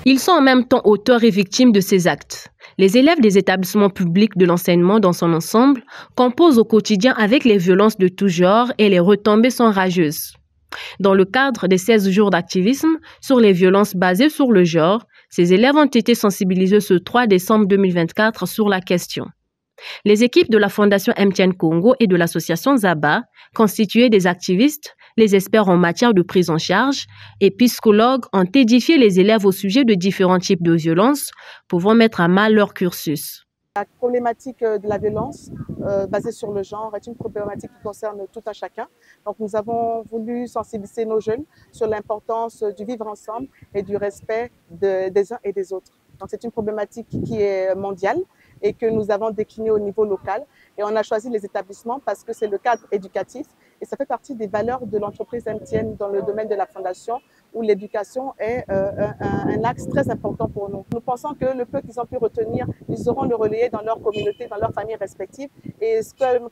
Ils sont en même temps auteurs et victimes de ces actes. Les élèves des établissements publics de l'enseignement dans son ensemble composent au quotidien avec les violences de tout genre et les retombées sont rageuses. Dans le cadre des 16 jours d'activisme sur les violences basées sur le genre, ces élèves ont été sensibilisés ce 3 décembre 2024 sur la question. Les équipes de la Fondation MTN Congo et de l'association Zaba, constituées des activistes, les experts en matière de prise en charge et psychologues ont édifié les élèves au sujet de différents types de violences pouvant mettre à mal leur cursus. La problématique de la violence basée sur le genre est une problématique qui concerne tout un chacun. Donc nous avons voulu sensibiliser nos jeunes sur l'importance du vivre ensemble et du respect des uns et des autres. Donc c'est une problématique qui est mondiale et que nous avons déclinée au niveau local. Et on a choisi les établissements parce que c'est le cadre éducatif et ça fait partie des valeurs de l'entreprise MTN dans le domaine de la fondation où l'éducation est un axe très important pour nous. Nous pensons que le peu qu'ils ont pu retenir, ils sauront le relayer dans leur communauté, dans leurs familles respectives. Et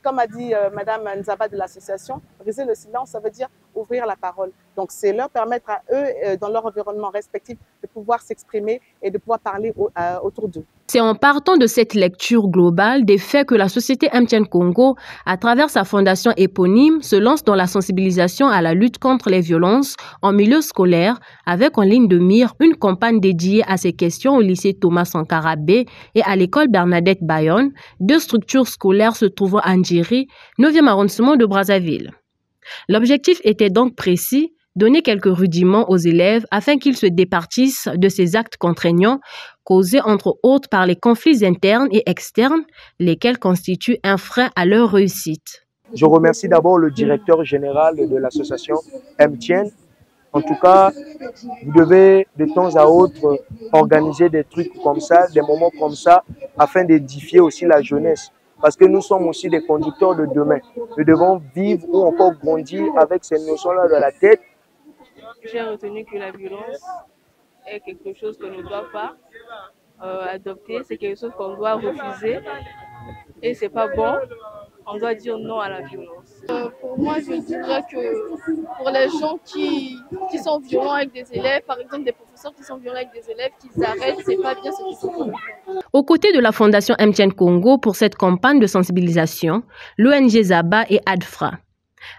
comme a dit Madame Nzaba de l'association, briser le silence, ça veut dire ouvrir la parole. Donc c'est leur permettre à eux, dans leur environnement respectif, de pouvoir s'exprimer et de pouvoir parler autour d'eux. C'est en partant de cette lecture globale des faits que la société MTN Congo, à travers sa fondation éponyme, se lance dans la sensibilisation à la lutte contre les violences en milieu scolaire, avec en ligne de mire une campagne dédiée à ces questions au lycée Thomas Sankara B et à l'école Bernadette Bayonne, deux structures scolaires se trouvant à Ndjiri, 9e arrondissement de Brazzaville. L'objectif était donc précis: donner quelques rudiments aux élèves afin qu'ils se départissent de ces actes contraignants causés entre autres par les conflits internes et externes, lesquels constituent un frein à leur réussite. Je remercie d'abord le directeur général de l'association MTN. En tout cas, vous devez de temps à autre organiser des trucs comme ça, des moments comme ça, afin d'édifier aussi la jeunesse. Parce que nous sommes aussi des conducteurs de demain. Nous devons vivre ou encore grandir avec ces notions-là dans la tête. J'ai retenu que la violence est quelque chose qu'on ne doit pas adopter, c'est quelque chose qu'on doit refuser et c'est pas bon. On doit dire non à la violence. Pour moi, je dirais que pour les gens qui sont violents avec des élèves, par exemple des professeurs qui sont violents avec des élèves, qu'ils arrêtent, c'est pas bien ce qu'ils sont en train de faire. Aux côtés de la Fondation MTN Congo pour cette campagne de sensibilisation, l'ONG Zaba et ADFRA.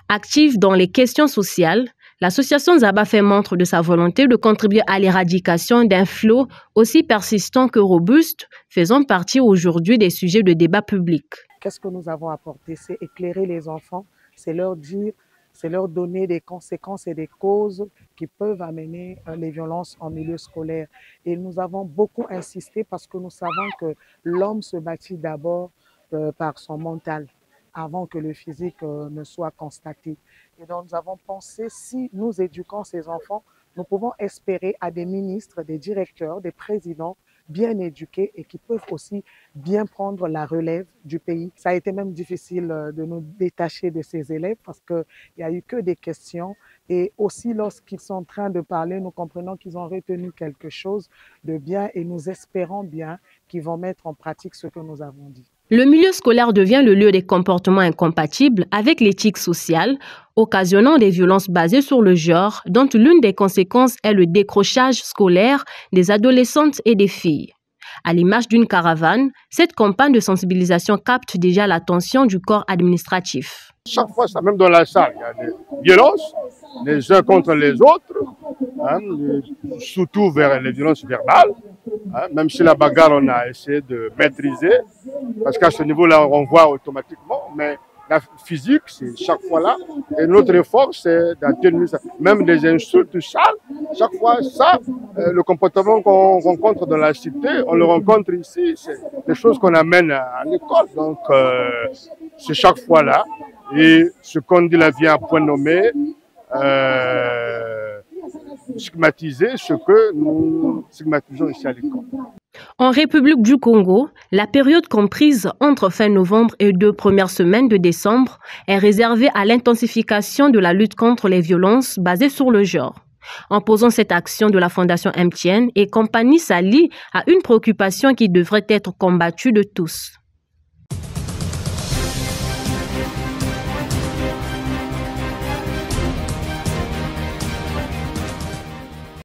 Active dans les questions sociales, l'association Zaba fait montre de sa volonté de contribuer à l'éradication d'un flot aussi persistant que robuste, faisant partie aujourd'hui des sujets de débat public. Qu'est-ce que nous avons apporté? C'est éclairer les enfants, c'est leur dire, c'est leur donner des conséquences et des causes qui peuvent amener les violences en milieu scolaire. Et nous avons beaucoup insisté parce que nous savons que l'homme se bâtit d'abord par son mental, avant que le physique ne soit constaté. Et donc nous avons pensé, si nous éduquons ces enfants, nous pouvons espérer à des ministres, des directeurs, des présidents bien éduqués et qui peuvent aussi bien prendre la relève du pays. Ça a été même difficile de nous détacher de ces élèves parce qu'il n'y a eu que des questions et aussi lorsqu'ils sont en train de parler, nous comprenons qu'ils ont retenu quelque chose de bien et nous espérons bien qu'ils vont mettre en pratique ce que nous avons dit. Le milieu scolaire devient le lieu des comportements incompatibles avec l'éthique sociale, occasionnant des violences basées sur le genre, dont l'une des conséquences est le décrochage scolaire des adolescentes et des filles. À l'image d'une caravane, cette campagne de sensibilisation capte déjà l'attention du corps administratif. Chaque fois, ça, même dans la salle, il y a des violences, les uns contre les autres, surtout vers les violences verbales. Même si la bagarre, on a essayé de maîtriser, parce qu'à ce niveau-là, on voit automatiquement, mais la physique, c'est chaque fois là. Et notre effort, c'est d'atténuer ça. Même des insultes sales, chaque fois, ça, le comportement qu'on rencontre dans la cité, on le rencontre ici. C'est des choses qu'on amène à l'école. Donc, c'est chaque fois là. Et ce qu'on dit là vient à point nommé, stigmatiser ce que nous stigmatisons ici à l'école. En République du Congo, la période comprise entre fin novembre et 2 premières semaines de décembre est réservée à l'intensification de la lutte contre les violences basées sur le genre. En posant cette action de la Fondation MTN et compagnie s'allie à une préoccupation qui devrait être combattue de tous.